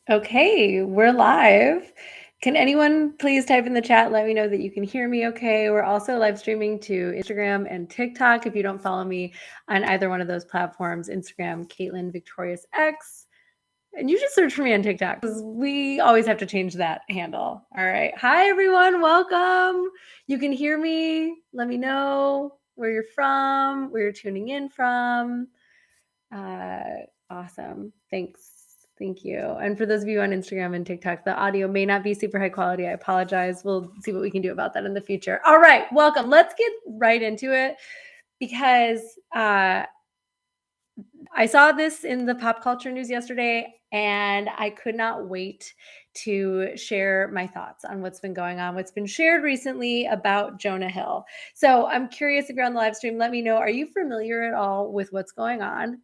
Okay, we're live. Can anyone please type in the chat? Let me know that you can hear me okay. We're also live streaming to Instagram and TikTok. If you don't follow me on either one of those platforms, Instagram, Caitlin Victorious X. And you just search for me on TikTok because we always have to change that handle. All right. Hi, everyone. Welcome. You can hear me. Let me know where you're from, where you're tuning in from. Awesome. Thanks. Thank you. And for those of you on Instagram and TikTok, the audio may not be super high quality. I apologize. We'll see what we can do about that in the future. All right. Welcome. Let's get right into it because I saw this in the pop culture news yesterday and I could not wait to share my thoughts on what's been going on, what's been shared recently about Jonah Hill. So I'm curious if you're on the live stream, let me know. Are you familiar at all with what's going on?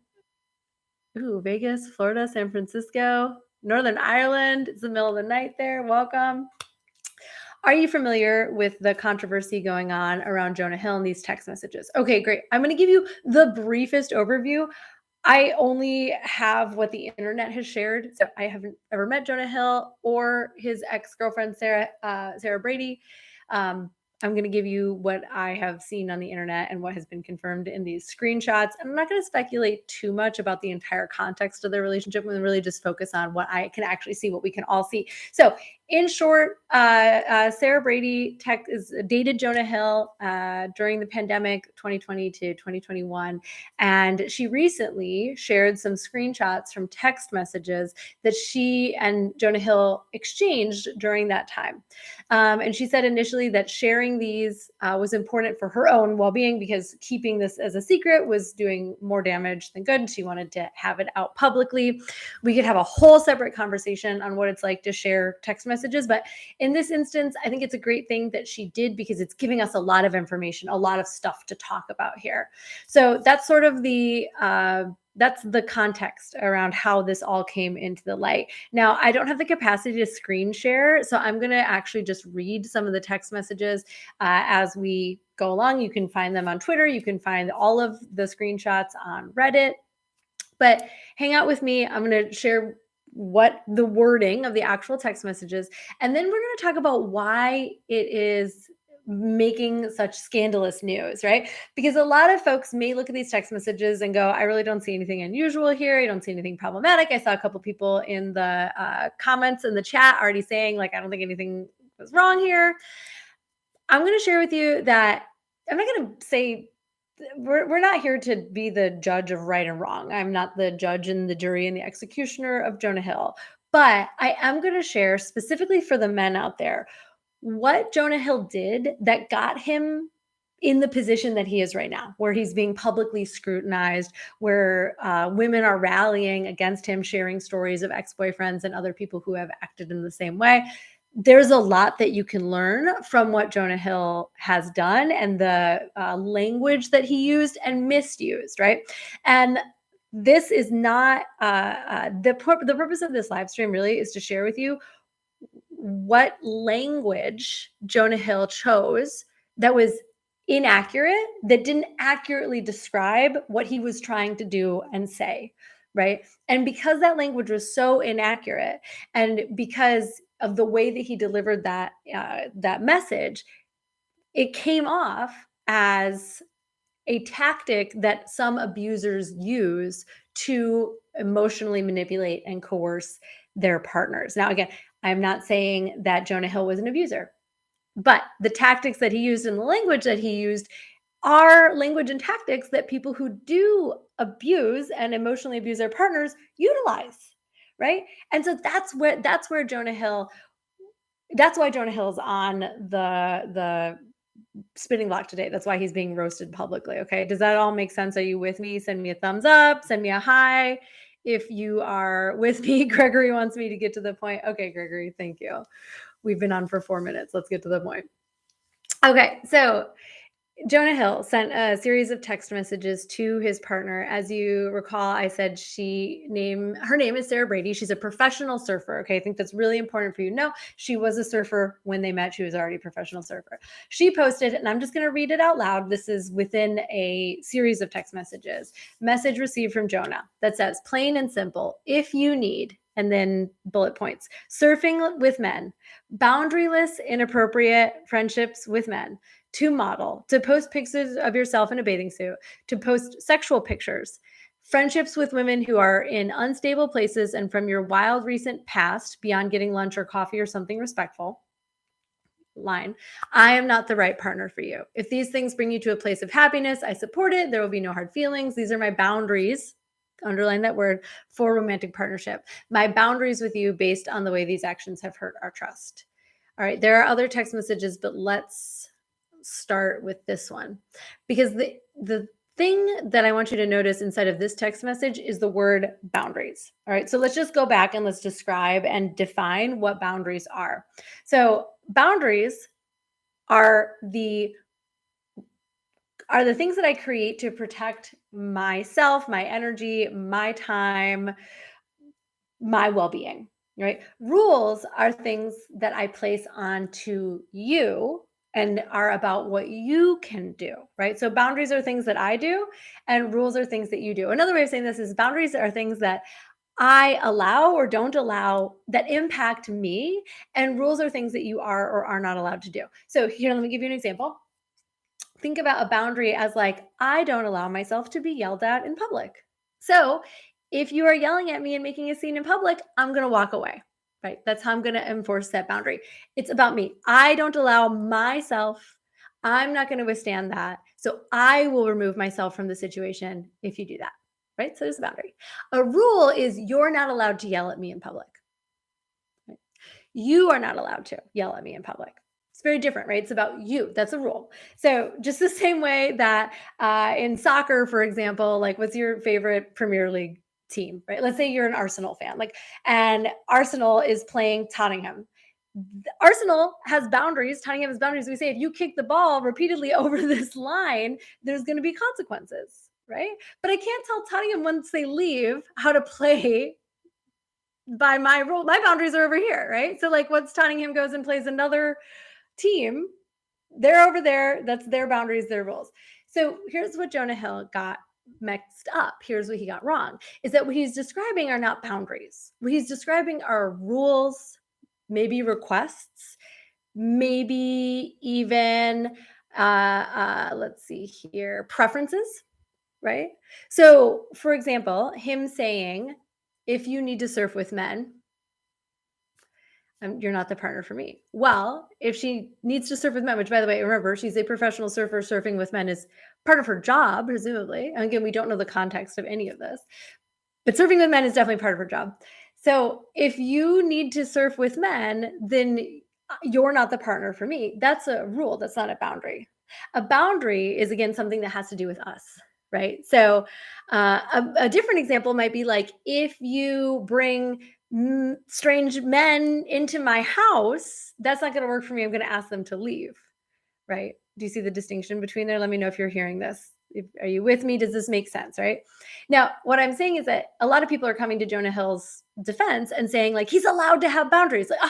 Ooh, Vegas, Florida, San Francisco, Northern Ireland. It's the middle of the night there. Welcome. Are you familiar with the controversy going on around Jonah Hill and these text messages? Okay, great. I'm going to give you the briefest overview. I only have what the internet has shared. So I haven't ever met Jonah Hill or his ex-girlfriend, Sarah Brady. I'm going to give you what I have seen on the internet and what has been confirmed in these screenshots. I'm not going to speculate too much about the entire context of their relationship. I'm going to really just focus on what I can actually see, what we can all see. So in short, Sarah Brady dated Jonah Hill during the pandemic, 2020 to 2021. And she recently shared some screenshots from text messages that she and Jonah Hill exchanged during that time. And she said initially that sharing these was important for her own well-being because keeping this as a secret was doing more damage than good. And she wanted to have it out publicly. We could have a whole separate conversation on what it's like to share text messages. But in this instance, I think it's a great thing that she did because it's giving us a lot of information, a lot of stuff to talk about here. So that's sort of that's the context around how this all came into the light. Now, I don't have the capacity to screen share, so I'm going to actually just read some of the text messages as we go along. You can find them on Twitter. You can find all of the screenshots on Reddit. But hang out with me. I'm going to share what the wording of the actual text messages, and then we're going to talk about why it is making such scandalous news, right? Because a lot of folks may look at these text messages and go, I really don't see anything unusual here. I don't see anything problematic. I saw a couple people in the comments in the chat already saying, like, I don't think anything was wrong here. I'm going to share with you that I'm not going to say we're not here to be the judge of right and wrong. I'm not the judge and the jury and the executioner of Jonah Hill. But I am going to share specifically for the men out there what Jonah Hill did that got him in the position that he is right now, where he's being publicly scrutinized, where women are rallying against him, sharing stories of ex-boyfriends and other people who have acted in the same way. There's a lot that you can learn from what Jonah Hill has done and the language that he used and misused, right? And this is not the purpose of this live stream really is to share with you what language Jonah Hill chose that was inaccurate, that didn't accurately describe what he was trying to do and say, right? And because that language was so inaccurate, and because of the way that he delivered that message, it came off as a tactic that some abusers use to emotionally manipulate and coerce their partners. Now, again, I'm not saying that Jonah Hill was an abuser, but the tactics that he used and the language that he used are language and tactics that people who do abuse and emotionally abuse their partners utilize, right? And so that's where Jonah Hill, that's why Jonah Hill's on the spinning block today. That's why he's being roasted publicly. Okay. Does that all make sense? Are you with me? Send me a thumbs up, send me a hi. If you are with me, Gregory wants me to get to the point. Okay, Gregory, thank you. We've been on for 4 minutes. Let's get to the point. Okay. So Jonah Hill sent a series of text messages to his partner. As you recall, I said her name is Sarah Brady. She's a professional surfer. Okay. I think that's really important for you to know. She was a surfer when they met. She was already a professional surfer. She posted, and I'm just going to read it out loud. This is within a series of text messages. Message received from Jonah that says, plain and simple, if you need and then bullet points. Surfing with men, boundaryless, inappropriate friendships with men, to model, to post pictures of yourself in a bathing suit, to post sexual pictures, friendships with women who are in unstable places and from your wild recent past beyond getting lunch or coffee or something respectful. Line. I am not the right partner for you. If these things bring you to a place of happiness, I support it. There will be no hard feelings. These are my boundaries. Underline that word for romantic partnership. My boundaries with you based on the way these actions have hurt our trust. All right. There are other text messages, but let's start with this one because the thing that I want you to notice inside of this text message is the word boundaries. All right. So let's just go back and let's describe and define what boundaries are. So boundaries are the things that I create to protect myself, my energy, my time, my well-being, right? Rules are things that I place onto you and are about what you can do, right? So boundaries are things that I do and rules are things that you do. Another way of saying this is boundaries are things that I allow or don't allow that impact me, and rules are things that you are or are not allowed to do. So here, let me give you an example. Think about a boundary as like, I don't allow myself to be yelled at in public. So if you are yelling at me and making a scene in public, I'm going to walk away, right? That's how I'm going to enforce that boundary. It's about me. I don't allow myself, I'm not going to withstand that. So I will remove myself from the situation if you do that, right? So there's a boundary. A rule is you're not allowed to yell at me in public. Right? You are not allowed to yell at me in public. It's very different, right? It's about you. That's a rule. So just the same way that in soccer, for example, like what's your favorite Premier League team, right? Let's say you're an Arsenal fan, like, and Arsenal is playing Tottenham. Arsenal has boundaries. Tottenham has boundaries. We say if you kick the ball repeatedly over this line, there's going to be consequences, right? But I can't tell Tottenham once they leave how to play by my rule. My boundaries are over here, right? So like once Tottenham goes and plays another team, they're over there. That's their boundaries, their rules. So here's what Jonah Hill got mixed up. Here's what he got wrong is that what he's describing are not boundaries. What he's describing are rules, maybe requests, maybe even, let's see here, preferences, right? So for example, him saying, if you need to surf with men, you're not the partner for me. Well, if she needs to surf with men, which by the way, remember, she's a professional surfer, surfing with men is part of her job, presumably. And again, we don't know the context of any of this, but surfing with men is definitely part of her job. So if you need to surf with men, then you're not the partner for me. That's a rule. That's not a boundary. A boundary is, again, something that has to do with us, right? So a different example might be like if you bring strange men into my house, that's not going to work for me. I'm going to ask them to leave, right? Do you see the distinction between there? Let me know if you're hearing this. Are you with me? Does this make sense, right? Now, what I'm saying is that a lot of people are coming to Jonah Hill's defense and saying like he's allowed to have boundaries. Like 100%.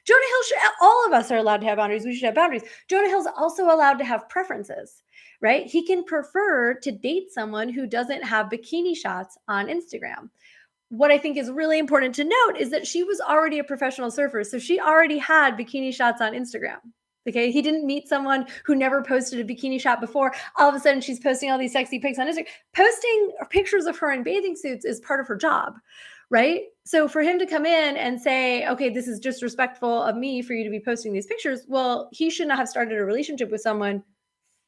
Jonah Hill should, all of us are allowed to have boundaries. We should have boundaries. Jonah Hill's also allowed to have preferences, right? He can prefer to date someone who doesn't have bikini shots on Instagram. What I think is really important to note is that she was already a professional surfer. So she already had bikini shots on Instagram. Okay. He didn't meet someone who never posted a bikini shot before. All of a sudden she's posting all these sexy pics on Instagram. Posting pictures of her in bathing suits is part of her job, right? So for him to come in and say, okay, this is disrespectful of me for you to be posting these pictures. Well, he should not have started a relationship with someone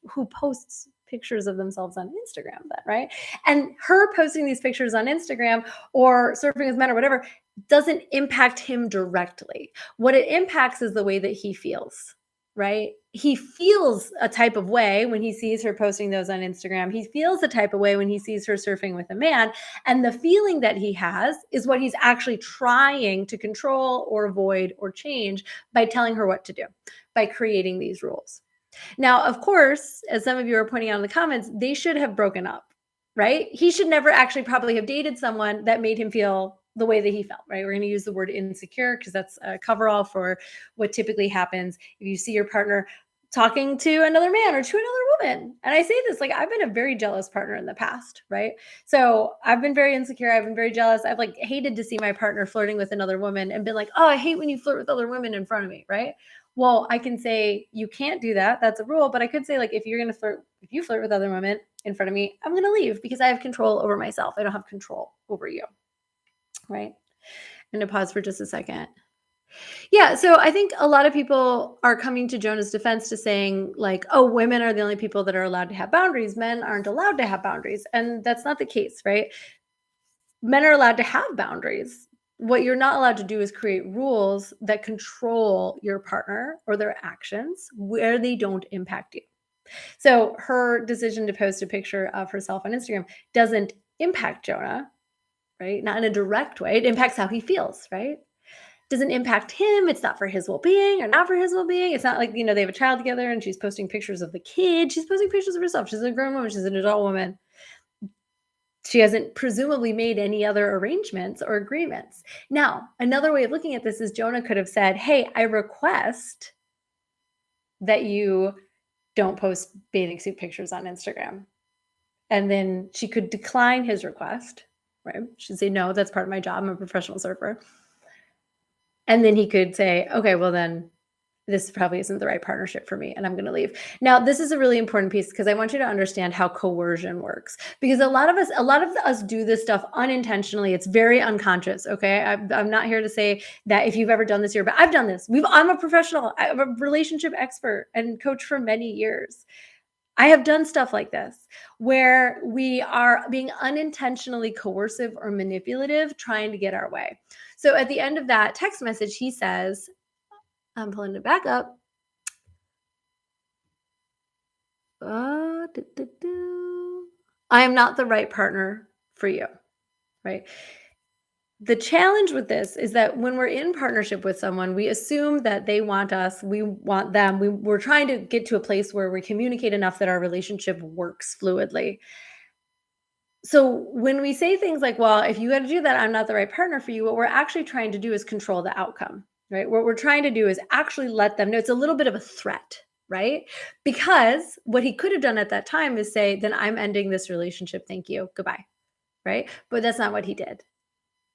who posts pictures of themselves on Instagram then, right? And her posting these pictures on Instagram or surfing with men or whatever doesn't impact him directly. What it impacts is the way that he feels, right? He feels a type of way when he sees her posting those on Instagram. He feels a type of way when he sees her surfing with a man. And the feeling that he has is what he's actually trying to control or avoid or change by telling her what to do, by creating these rules. Now, of course, as some of you are pointing out in the comments, they should have broken up, right? He should never actually probably have dated someone that made him feel the way that he felt, right? We're going to use the word insecure because that's a coverall for what typically happens if you see your partner talking to another man or to another woman. And I say this like I've been a very jealous partner in the past, right? So I've been very insecure. I've been very jealous. I've like hated to see my partner flirting with another woman and been like, oh, I hate when you flirt with other women in front of me, right? Well, I can say you can't do that. That's a rule. But I could say, like, if you're gonna flirt, if you flirt with other women in front of me, I'm gonna leave because I have control over myself. I don't have control over you, right? I'm gonna pause for just a second. Yeah, so I think a lot of people are coming to Jonah's defense to saying like, "Oh, women are the only people that are allowed to have boundaries. Men aren't allowed to have boundaries." And that's not the case, right? Men are allowed to have boundaries. What you're not allowed to do is create rules that control your partner or their actions where they don't impact you. So her decision to post a picture of herself on Instagram doesn't impact Jonah, right? Not in a direct way. It impacts how he feels, right? Doesn't impact him. It's not for his well-being or not for his well-being. It's not like, they have a child together and she's posting pictures of the kid. She's posting pictures of herself. She's a grown woman. She's an adult woman. She hasn't presumably made any other arrangements or agreements. Now, another way of looking at this is Jonah could have said, hey, I request that you don't post bathing suit pictures on Instagram. And then she could decline his request, right? She'd say, no, that's part of my job. I'm a professional surfer. And then he could say, okay, well then this probably isn't the right partnership for me and I'm going to leave. Now, this is a really important piece because I want you to understand how coercion works because a lot of us do this stuff unintentionally. It's very unconscious. Okay. I'm not here to say that if you've ever done this here, but I've done this. I'm a professional. I'm a relationship expert and coach for many years. I have done stuff like this where we are being unintentionally coercive or manipulative, trying to get our way. So at the end of that text message, he says, I'm pulling it back up. I am not the right partner for you, right? The challenge with this is that when we're in partnership with someone, we assume that they want us, we want them. We're trying to get to a place where we communicate enough that our relationship works fluidly. So when we say things like, well, if you got to do that, I'm not the right partner for you, what we're actually trying to do is control the outcome, right? What we're trying to do is actually let them know it's a little bit of a threat, right? Because what he could have done at that time is say, then I'm ending this relationship. Thank you. Goodbye. Right. But that's not what he did.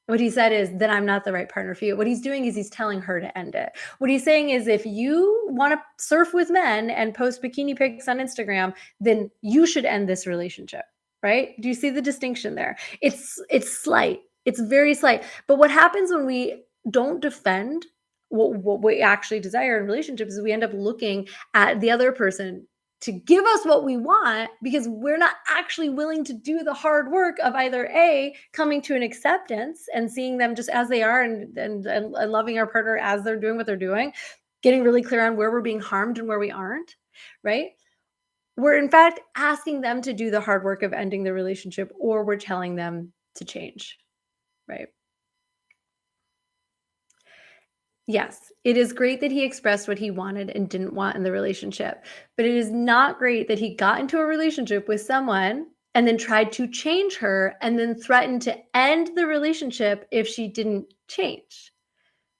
What he said is, then I'm not the right partner for you. What he's doing is he's telling her to end it. What he's saying is, if you want to surf with men and post bikini pics on Instagram, then you should end this relationship. Right? Do you see the distinction there? It's slight. It's very slight. But what happens when we don't defend what we actually desire in relationships is we end up looking at the other person to give us what we want because we're not actually willing to do the hard work of either A, coming to an acceptance and seeing them just as they are and loving our partner as they're doing what they're doing, getting really clear on where we're being harmed and where we aren't, right? We're in fact asking them to do the hard work of ending the relationship, or we're telling them to change, right? Yes, it is great that he expressed what he wanted and didn't want in the relationship, but it is not great that he got into a relationship with someone and then tried to change her and then threatened to end the relationship if she didn't change,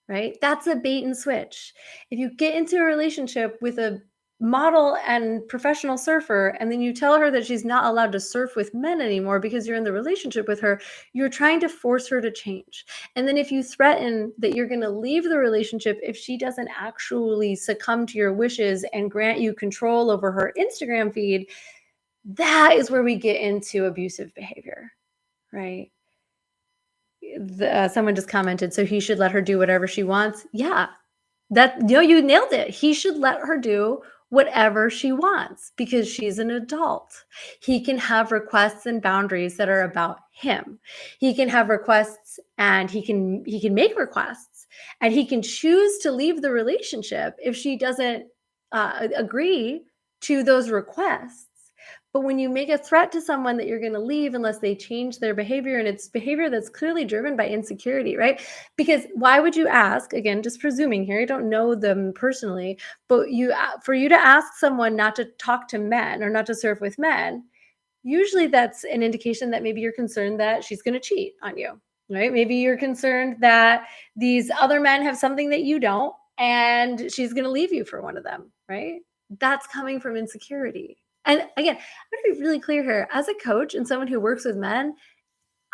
right? That's a bait and switch. If you get into a relationship with a model and professional surfer, and then you tell her that she's not allowed to surf with men anymore because you're in the relationship with her, you're trying to force her to change. And then if you threaten that you're going to leave the relationship if she doesn't actually succumb to your wishes and grant you control over her Instagram feed, that is where we get into abusive behavior, right? Someone just commented, so he should let her do whatever she wants. Yeah, you nailed it. He should let her do whatever she wants because she's an adult. He can have requests and boundaries that are about him. He can have requests and he can make requests and he can choose to leave the relationship if she doesn't agree to those requests. But when you make a threat to someone that you're going to leave unless they change their behavior, and it's behavior that's clearly driven by insecurity, right? Because why would you ask, again, just presuming here, I don't know them personally, but for you to ask someone not to talk to men or not to surf with men, usually that's an indication that maybe you're concerned that she's going to cheat on you, right? Maybe you're concerned that these other men have something that you don't, and she's going to leave you for one of them, right? that's coming from insecurity. And again, I'm going to be really clear here. As a coach and someone who works with men,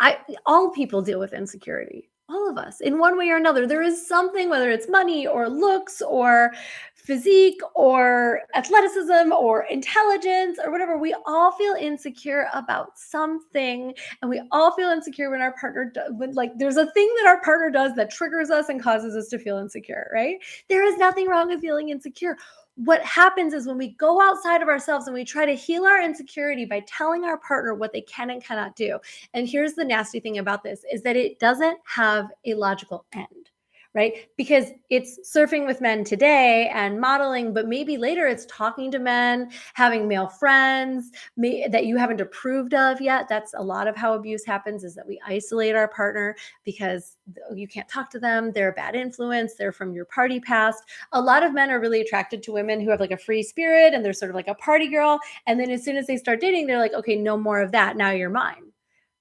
I all people deal with insecurity. All of us, in one way or another. There is something, whether it's money or looks or physique or athleticism or intelligence or whatever. We all feel insecure about something, and we all feel insecure when our partner when like there's a thing that our partner does that triggers us and causes us to feel insecure, right? There is nothing wrong with feeling insecure. What happens is when we go outside of ourselves and we try to heal our insecurity by telling our partner what they can and cannot do. And here's the nasty thing about this is that it doesn't have a logical end, right? Because it's surfing with men today and modeling, but maybe later it's talking to men, having male friends that you haven't approved of yet. That's a lot of how abuse happens, is that we isolate our partner because you can't talk to them. They're a bad influence. They're from your party past. A lot of men are really attracted to women who have like a free spirit and they're sort of like a party girl. And then as soon as they start dating, they're like, okay, no more of that. Now you're mine,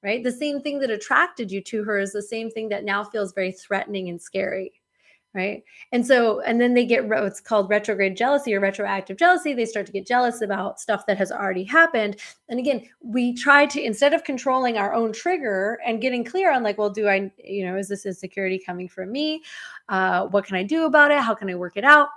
right? The same thing that attracted you to her is the same thing that now feels very threatening and scary, right? And then they get what's called retrograde jealousy or retroactive jealousy. They start to get jealous about stuff that has already happened. And again, we try to, instead of controlling our own trigger and getting clear on like, well, is this insecurity coming from me? What can I do about it? How can I work it out?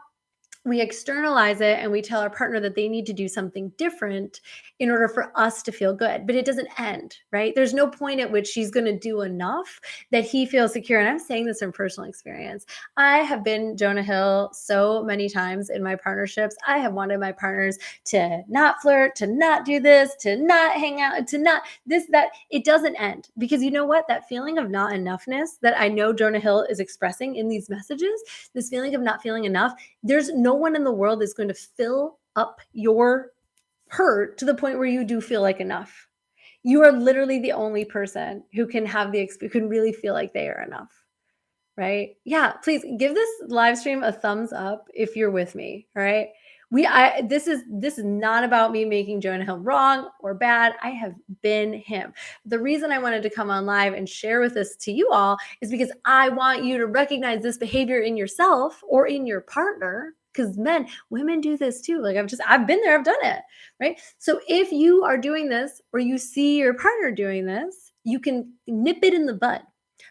We externalize it and we tell our partner that they need to do something different in order for us to feel good. But it doesn't end, right? There's no point at which she's going to do enough that he feels secure. And I'm saying this from personal experience. I have been Jonah Hill so many times in my partnerships. I have wanted my partners to not flirt, to not do this, to not hang out, to not this, that. It doesn't end, because you know what? That feeling of not enoughness that I know Jonah Hill is expressing in these messages, this feeling of not feeling enough, there's no one in the world is going to fill up your hurt to the point where you do feel like enough. You are literally the only person who can have who can really feel like they are enough, right? Yeah, please give this live stream a thumbs up if you're with me, all right? This is not about me making Jonah Hill wrong or bad. I have been him. The reason I wanted to come on live and share with this to you all is because I want you to recognize this behavior in yourself or in your partner, because women do this too. Like I've been there, I've done it, right? So if you are doing this or you see your partner doing this, you can nip it in the bud,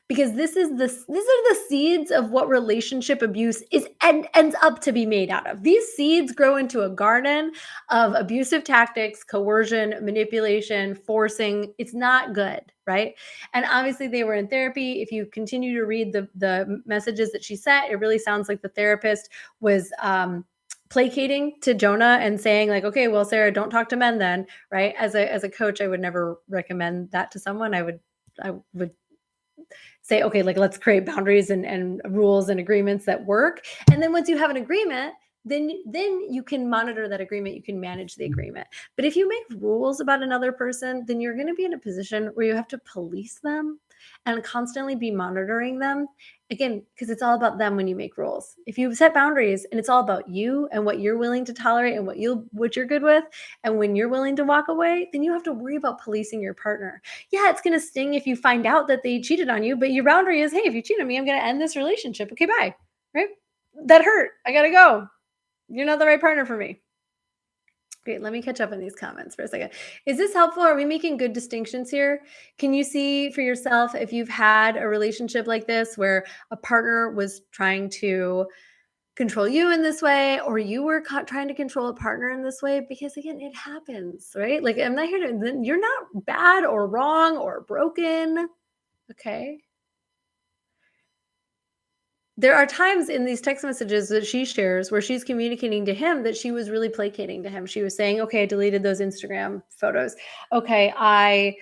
because these are the seeds of what relationship abuse is and ends up to be made out of. These seeds grow into a garden of abusive tactics, coercion, manipulation, forcing. It's not good, right? And obviously they were in therapy. If you continue to read the messages that she sent, it really sounds like the therapist was placating to Jonah and saying like, okay, well, Sarah, don't talk to men then, right? As a coach, I would never recommend that to someone. I would say, okay, like let's create boundaries and rules and agreements that work. And then once you have an agreement, then you can monitor that agreement. You can manage the agreement. But if you make rules about another person, then you're going to be in a position where you have to police them and constantly be monitoring them. Again, because it's all about them when you make rules. If you set boundaries and it's all about you and what you're willing to tolerate and what you're good with, and when you're willing to walk away, then you have to worry about policing your partner. Yeah, it's going to sting if you find out that they cheated on you, but your boundary is, hey, if you cheat on me, I'm going to end this relationship. Okay, bye. Right? That hurt. I got to go. You're not the right partner for me. Great. Let me catch up on these comments for a second. Is this helpful? Are we making good distinctions here? Can you see for yourself if you've had a relationship like this where a partner was trying to control you in this way, or you were trying to control a partner in this way? Because again, it happens, right? Like I'm not here to, you're not bad or wrong or broken. Okay. There are times in these text messages that she shares where she's communicating to him that she was really placating to him. She was saying, okay, I deleted those Instagram photos. Okay, I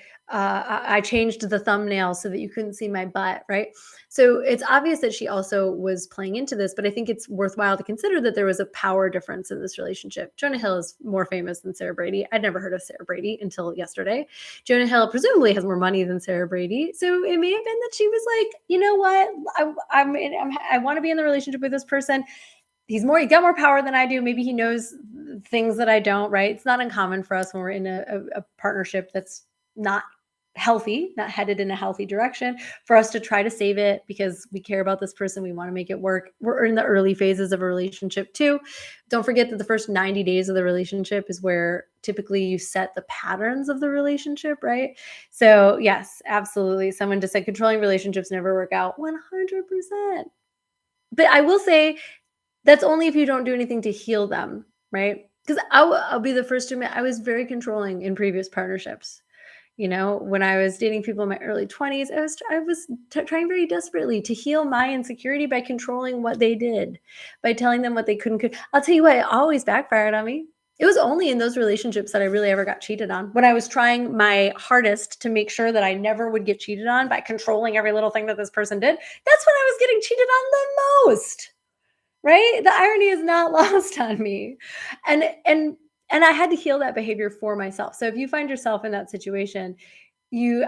changed the thumbnail so that you couldn't see my butt, right? So it's obvious that she also was playing into this, but I think it's worthwhile to consider that there was a power difference in this relationship. Jonah Hill is more famous than Sarah Brady. I'd never heard of Sarah Brady until yesterday. Jonah Hill presumably has more money than Sarah Brady. So it may have been that she was like, you know what? I want to be in the relationship with this person. He's got more power than I do. Maybe he knows things that I don't, right? It's not uncommon for us when we're in a partnership that's not healthy, not headed in a healthy direction, for us to try to save it because we care about this person. We want to make it work. We're in the early phases of a relationship too. Don't forget that the first 90 days of the relationship is where typically you set the patterns of the relationship, right? So, yes, absolutely. Someone just said controlling relationships never work out. 100%. But I will say that's only if you don't do anything to heal them, right? Because I'll be the first to admit I was very controlling in previous partnerships. When I was dating people in my early 20s, I was trying very desperately to heal my insecurity by controlling what they did, by telling them what they couldn't. I'll tell you what, it always backfired on me. It was only in those relationships that I really ever got cheated on. When I was trying my hardest to make sure that I never would get cheated on by controlling every little thing that this person did, that's when I was getting cheated on the most. Right? The irony is not lost on me. And and and I had to heal that behavior for myself. So if you find yourself in that situation, you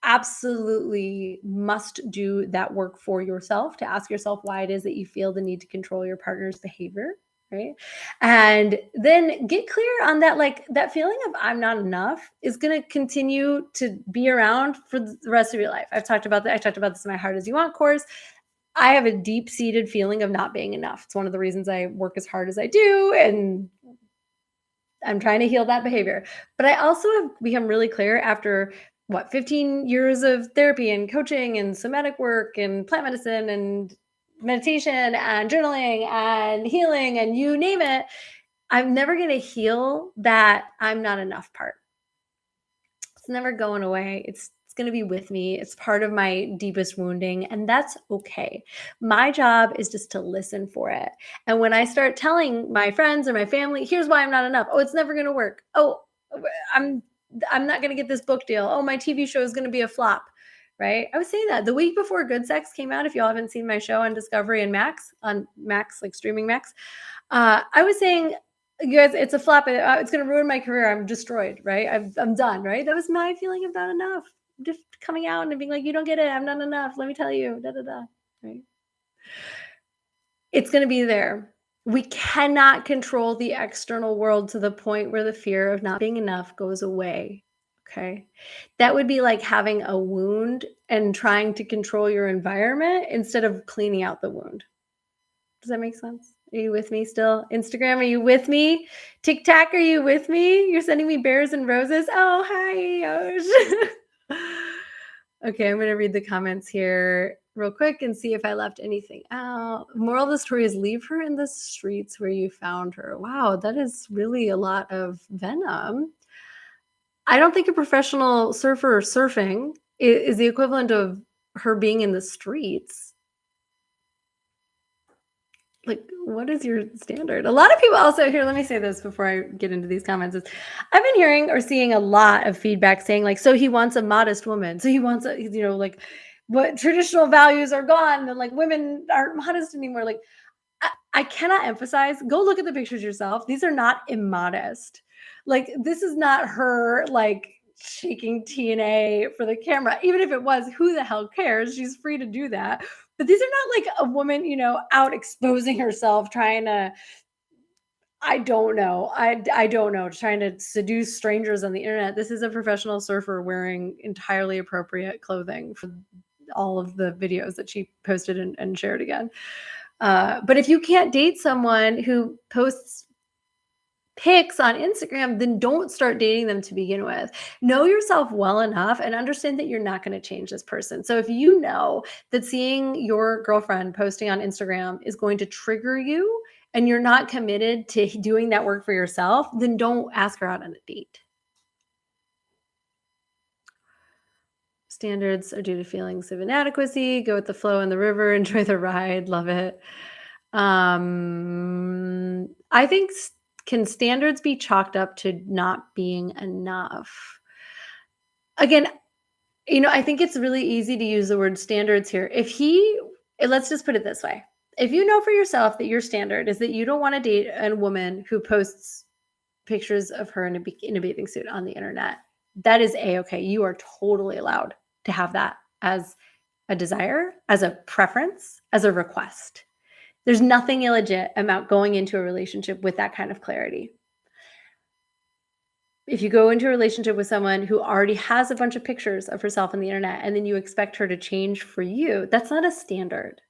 absolutely must do that work for yourself to ask yourself why it is that you feel the need to control your partner's behavior, right? And then get clear on that, like that feeling of I'm not enough is going to continue to be around for the rest of your life. I've talked about that. I talked about this in my Heart as You Want course. I have a deep-seated feeling of not being enough. It's one of the reasons I work as hard as I do, and I'm trying to heal that behavior. But I also have become really clear after 15 years of therapy and coaching and somatic work and plant medicine and meditation and journaling and healing and you name it. I'm never going to heal that I'm not enough part. It's never going away. It's going to be with me. It's part of my deepest wounding, and that's okay. My job is just to listen for it. And when I start telling my friends or my family, here's why I'm not enough. Oh, it's never going to work. Oh, I'm I'm not going to get this book deal. Oh, my TV show is going to be a flop. Right? I was saying that the week before Good Sex came out. If y'all haven't seen my show on Discovery and Max, on Max, like streaming Max, I was saying, you guys, it's a flop. It's going to ruin my career. I'm destroyed, right? I'm done, right? That was my feeling of not enough. Just coming out and being like, you don't get it. I'm not enough. Let me tell you, da da da. Right? It's going to be there. We cannot control the external world to the point where the fear of not being enough goes away. Okay. That would be like having a wound and trying to control your environment instead of cleaning out the wound. Does that make sense? Are you with me still? Instagram, are you with me? TikTok, are you with me? You're sending me bears and roses. Oh, hi. Okay, I'm going to read the comments here real quick and see if I left anything out. Moral of the story is leave her in the streets where you found her. Wow, that is really a lot of venom. I don't think a professional surfer surfing is the equivalent of her being in the streets. Like, what is your standard? A lot of people also here, let me say this before I get into these comments, is I've been hearing or seeing a lot of feedback saying like, so he wants a modest woman. So he wants a, like what traditional values are gone and like women aren't modest anymore. Like I cannot emphasize, go look at the pictures yourself. These are not immodest. Like this is not her like shaking TNA for the camera. Even if it was, who the hell cares? She's free to do that. But these are not like a woman, out exposing herself, trying to, I don't know. I don't know, trying to seduce strangers on the internet. This is a professional surfer wearing entirely appropriate clothing for all of the videos that she posted and shared again. But if you can't date someone who posts pics on Instagram, then don't start dating them to begin with. Know yourself well enough and understand that you're not going to change this person. So if you know that seeing your girlfriend posting on Instagram is going to trigger you and you're not committed to doing that work for yourself, then don't ask her out on a date. Standards are due to feelings of inadequacy. Go with the flow in the river. Enjoy the ride. Love it. I think can standards be chalked up to not being enough? Again, I think it's really easy to use the word standards here. Let's just put it this way. If you know for yourself that your standard is that you don't want to date a woman who posts pictures of her in a bathing suit on the internet, that is A-okay. You are totally allowed to have that as a desire, as a preference, as a request. There's nothing illegit about going into a relationship with that kind of clarity. If you go into a relationship with someone who already has a bunch of pictures of herself on the internet and then you expect her to change for you, that's not a standard.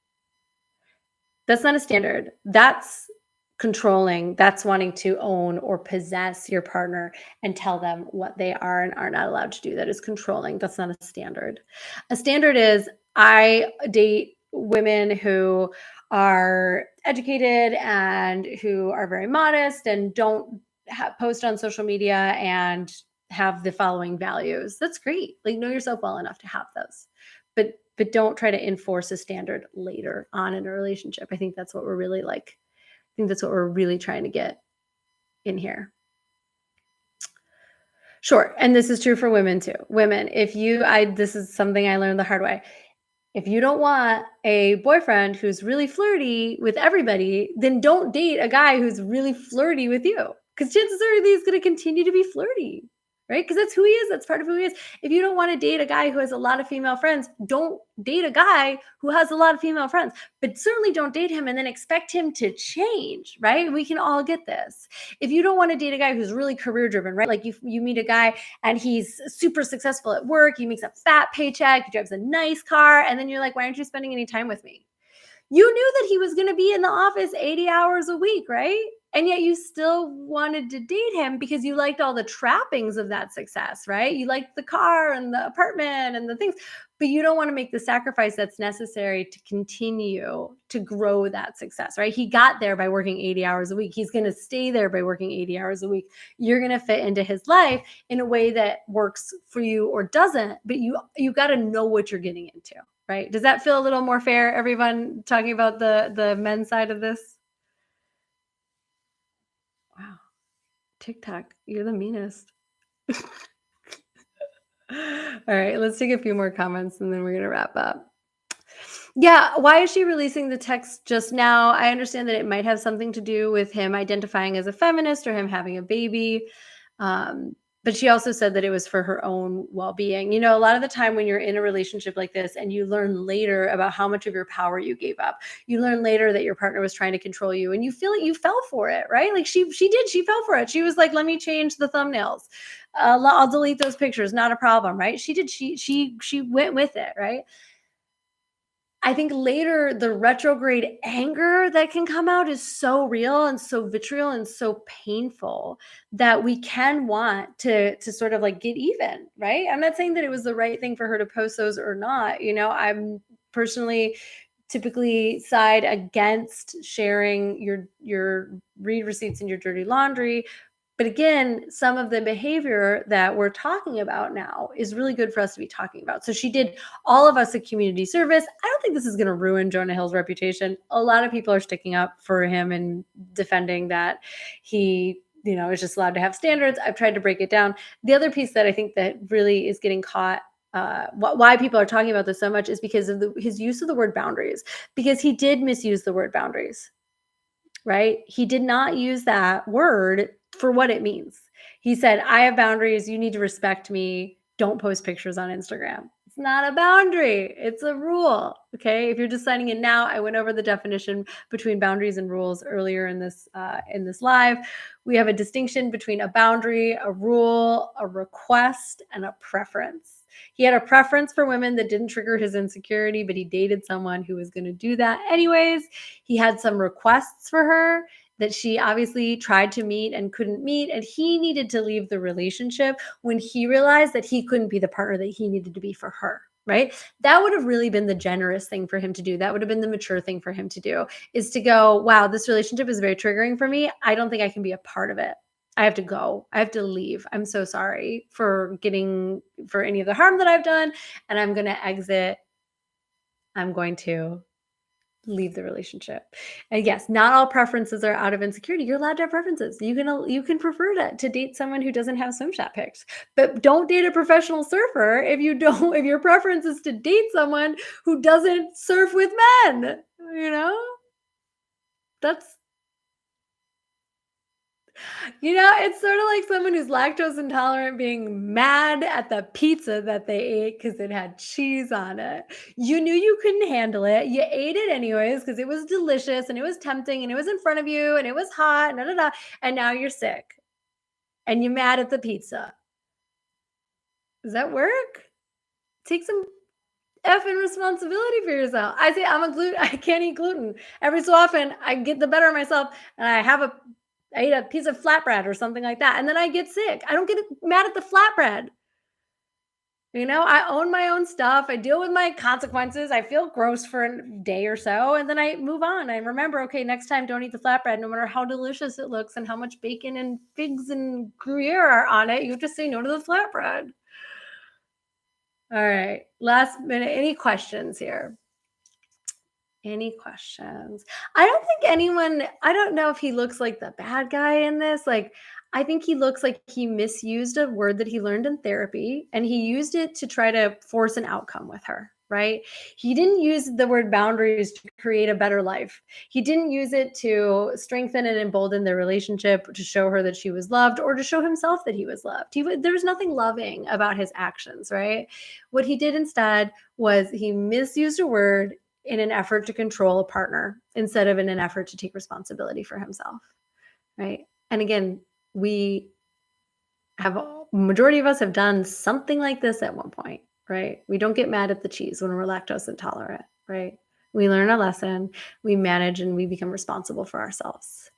That's not a standard. That's controlling. That's wanting to own or possess your partner and tell them what they are and are not allowed to do. That is controlling. That's not a standard. A standard is I date women who are educated and who are very modest and don't post on social media and have the following values. That's great. Like know yourself well enough to have those. But don't try to enforce a standard later on in a relationship. I think that's what we're really like I think that's what we're really trying to get in here. Sure, and this is true for women too. Women, if you I this is something I learned the hard way. If you don't want a boyfriend who's really flirty with everybody, then don't date a guy who's really flirty with you. Because chances are he's going to continue to be flirty, right? Because that's who he is. That's part of who he is. If you don't want to date a guy who has a lot of female friends, don't date a guy who has a lot of female friends. But certainly don't date him and then expect him to change, right? We can all get this. If you don't want to date a guy who's really career driven, right? Like you meet a guy and he's super successful at work, he makes a fat paycheck, he drives a nice car, and then you're like, why aren't you spending any time with me? You knew that he was going to be in the office 80 hours a week, right? And yet you still wanted to date him because you liked all the trappings of that success, right? You liked the car and the apartment and the things, but you don't want to make the sacrifice that's necessary to continue to grow that success, right? He got there by working 80 hours a week. He's going to stay there by working 80 hours a week. You're going to fit into his life in a way that works for you or doesn't, but you got to know what you're getting into. Right? Does that feel a little more fair, everyone talking about the men's side of this? Wow. TikTok, you're the meanest. All right, let's take a few more comments and then we're gonna wrap up. Yeah, why is she releasing the text just now? I understand that it might have something to do with him identifying as a feminist or him having a baby. But she also said that it was for her own well-being. You know, a lot of the time when you're in a relationship like this and you learn later about how much of your power you gave up, you learn later that your partner was trying to control you and you feel like you fell for it, right? Like she fell for it. She was like, let me change the thumbnails. I'll delete those pictures, not a problem, right? She went with it, right? I think later the retrograde anger that can come out is so real and so vitriol and so painful that we can want to sort of like get even, right? I'm not saying that it was the right thing for her to post those or not. You know, I'm personally typically side against sharing your read receipts and your dirty laundry. But again, some of the behavior that we're talking about now is really good for us to be talking about. So she did all of us a community service. I don't think this is going to ruin Jonah Hill's reputation. A lot of people are sticking up for him and defending that he, is just allowed to have standards. I've tried to break it down. The other piece that I think that really is getting caught why people are talking about this so much is because of his use of the word boundaries, because he did misuse the word boundaries, right? He did not use that word for what it means. He said, I have boundaries. You need to respect me. Don't post pictures on Instagram. It's not a boundary. It's a rule. Okay. If you're deciding it now, I went over the definition between boundaries and rules earlier in this live. We have a distinction between a boundary, a rule, a request, and a preference. He had a preference for women that didn't trigger his insecurity, but he dated someone who was going to do that anyways. He had some requests for her that she obviously tried to meet and couldn't meet. And he needed to leave the relationship when he realized that he couldn't be the partner that he needed to be for her. Right. That would have really been the generous thing for him to do. That would have been the mature thing for him to do, is to go, wow, this relationship is very triggering for me. I don't think I can be a part of it. I have to go. I have to leave. I'm so sorry for any of the harm that I've done. And I'm going to exit. I'm going to leave the relationship. And yes, not all preferences are out of insecurity. You're allowed to have preferences. You can prefer to date someone who doesn't have swim shot pics, but don't date a professional surfer if your preference is to date someone who doesn't surf with men. You know, that's it's sort of like someone who's lactose intolerant being mad at the pizza that they ate because it had cheese on it. You knew you couldn't handle it. You ate it anyways because it was delicious and it was tempting and it was in front of you and it was hot, and now you're sick. and you're mad at the pizza. Does that work? Take some effing responsibility for yourself. I say I'm a gluten. I can't eat gluten. Every so often, I get the better of myself, and I eat a piece of flatbread or something like that, and then I get sick. I don't get mad at the flatbread. I own my own stuff. I deal with my consequences. I feel gross for a day or so, and then I move on. I remember, okay, next time, don't eat the flatbread, no matter how delicious it looks and how much bacon and figs and Gruyere are on it. You have to say no to the flatbread. All right, last minute. Any questions here? Any questions? I don't know if he looks like the bad guy in this. Like, I think he looks like he misused a word that he learned in therapy and he used it to try to force an outcome with her, right? He didn't use the word boundaries to create a better life. He didn't use it to strengthen and embolden their relationship, to show her that she was loved, or to show himself that he was loved. There was nothing loving about his actions, right? What he did instead was he misused a word in an effort to control a partner instead of in an effort to take responsibility for himself, right? And again, majority of us have done something like this at one point, right? We don't get mad at the cheese when we're lactose intolerant, right? We learn a lesson, we manage, and we become responsible for ourselves.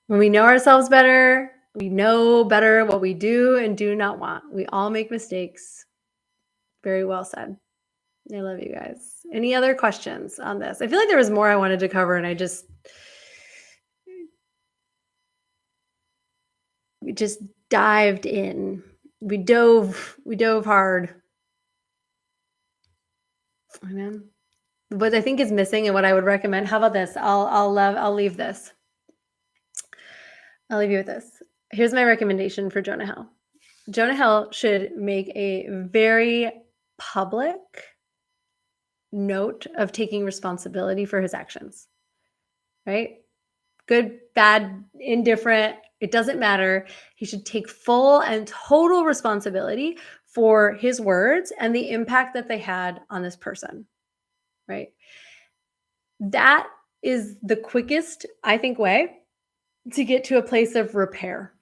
When we know ourselves better, we know better what we do and do not want. We all make mistakes. Very well said. I love you guys. Any other questions on this? I feel like there was more I wanted to cover, and we just dived in. We dove hard. Amen. What I think is missing and what I would recommend. How about this? I'll leave this. I'll leave you with this. Here's my recommendation for Jonah Hill. Jonah Hill should make a very public note of taking responsibility for his actions, right? Good, bad, indifferent, it doesn't matter. He should take full and total responsibility for his words and the impact that they had on this person, right? That is the quickest, I think, way to get to a place of repair,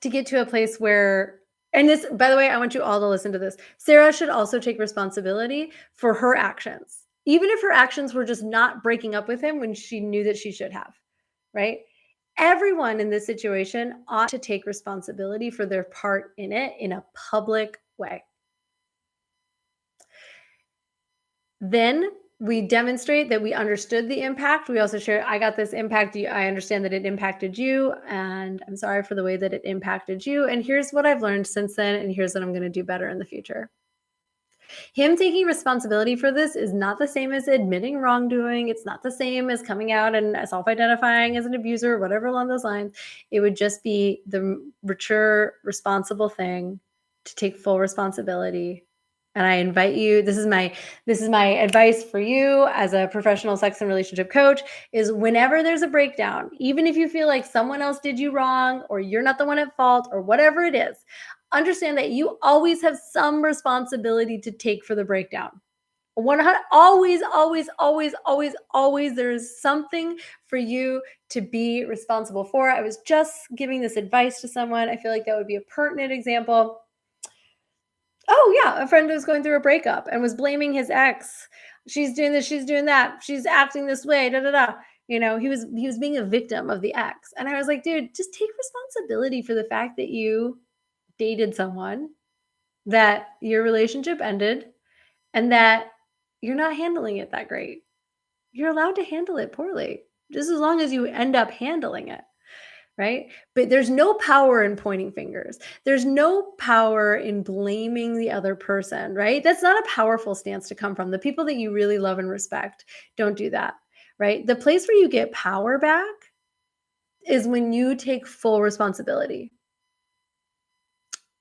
to get to a place where, and this, by the way, I want you all to listen to this. Sarah should also take responsibility for her actions, even if her actions were just not breaking up with him when she knew that she should have, right? Everyone in this situation ought to take responsibility for their part in it in a public way. Then we demonstrate that we understood the impact. We also share, I got this impact. I understand that it impacted you, and I'm sorry for the way that it impacted you. And here's what I've learned since then, and here's what I'm going to do better in the future. Him taking responsibility for this is not the same as admitting wrongdoing. It's not the same as coming out and self-identifying as an abuser or whatever along those lines. It would just be the mature, responsible thing to take full responsibility. And I invite you, this is my advice for you as a professional sex and relationship coach, is whenever there's a breakdown, even if you feel like someone else did you wrong or you're not the one at fault or whatever it is, understand that you always have some responsibility to take for the breakdown. 100, always, there is something for you to be responsible for. I was just giving this advice to someone. I feel like that would be a pertinent example. Oh yeah, a friend was going through a breakup and was blaming his ex. She's doing this, she's doing that, she's acting this way, da da da. He was being a victim of the ex. And I was like, dude, just take responsibility for the fact that you dated someone, that your relationship ended, and that you're not handling it that great. You're allowed to handle it poorly, just as long as you end up handling it, right? But there's no power in pointing fingers. There's no power in blaming the other person, right? That's not a powerful stance to come from. The people that you really love and respect don't do that, right? The place where you get power back is when you take full responsibility.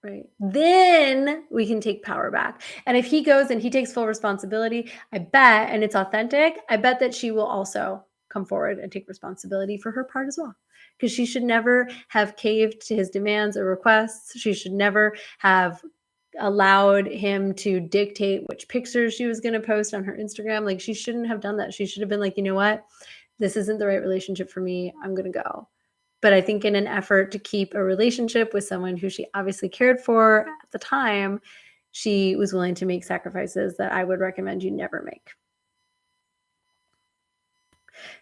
Right. Then we can take power back. And if he goes and he takes full responsibility, I bet, and it's authentic, I bet that she will also come forward and take responsibility for her part as well. Because she should never have caved to his demands or requests. She should never have allowed him to dictate which pictures she was going to post on her Instagram. Like, she shouldn't have done that. She should have been like, you know what? This isn't the right relationship for me. I'm going to go. But I think in an effort to keep a relationship with someone who she obviously cared for at the time, she was willing to make sacrifices that I would recommend you never make.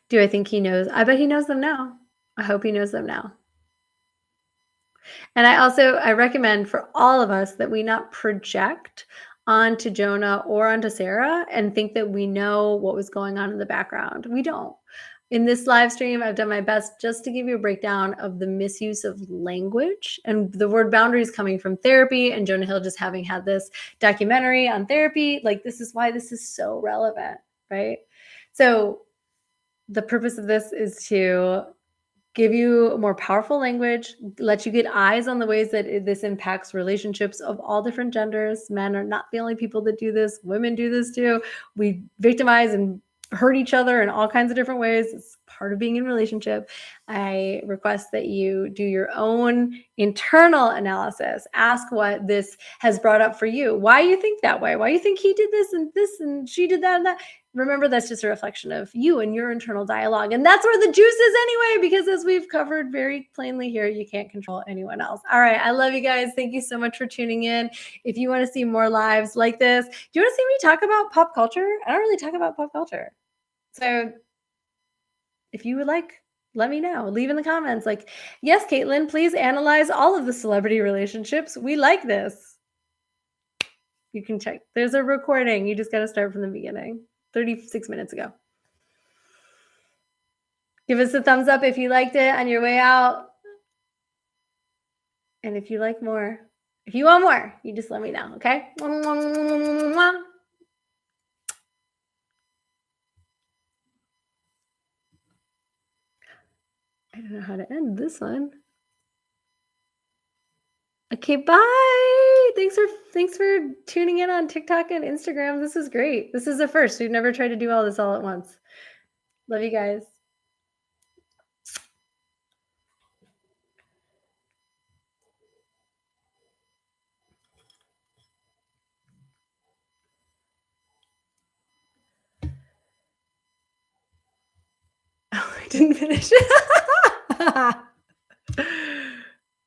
Do I think he knows? I bet he knows them now. I hope he knows them now. And I recommend for all of us that we not project onto Jonah or onto Sarah and think that we know what was going on in the background. We don't. In this live stream, I've done my best just to give you a breakdown of the misuse of language and the word boundaries coming from therapy and Jonah Hill just having had this documentary on therapy. Like, this is why this is so relevant, right? So, the purpose of this is to give you more powerful language, let you get eyes on the ways that this impacts relationships of all different genders. Men are not the only people that do this, women do this too. We victimize and hurt each other in all kinds of different ways. It's part of being in a relationship. I request that you do your own internal analysis. Ask what this has brought up for you. Why you think that way? Why you think he did this and she did that and that? Remember, that's just a reflection of you and your internal dialogue. And that's where the juice is anyway, because as we've covered very plainly here, you can't control anyone else. All right. I love you guys. Thank you so much for tuning in. If you want to see more lives like this, do you want to see me talk about pop culture? I don't really talk about pop culture. So if you would like, let me know. Leave in the comments. Like, yes, Caitlin, please analyze all of the celebrity relationships. We like this. You can check. There's a recording. You just got to start from the beginning. 36 minutes ago. Give us a thumbs up if you liked it on your way out. And if you like more, if you want more, you just let me know, okay? I don't know how to end this one. Okay, bye. Thanks for tuning in on TikTok and Instagram. This is great. This is the first. We've never tried to do all this all at once. Love you guys. Oh, I didn't finish.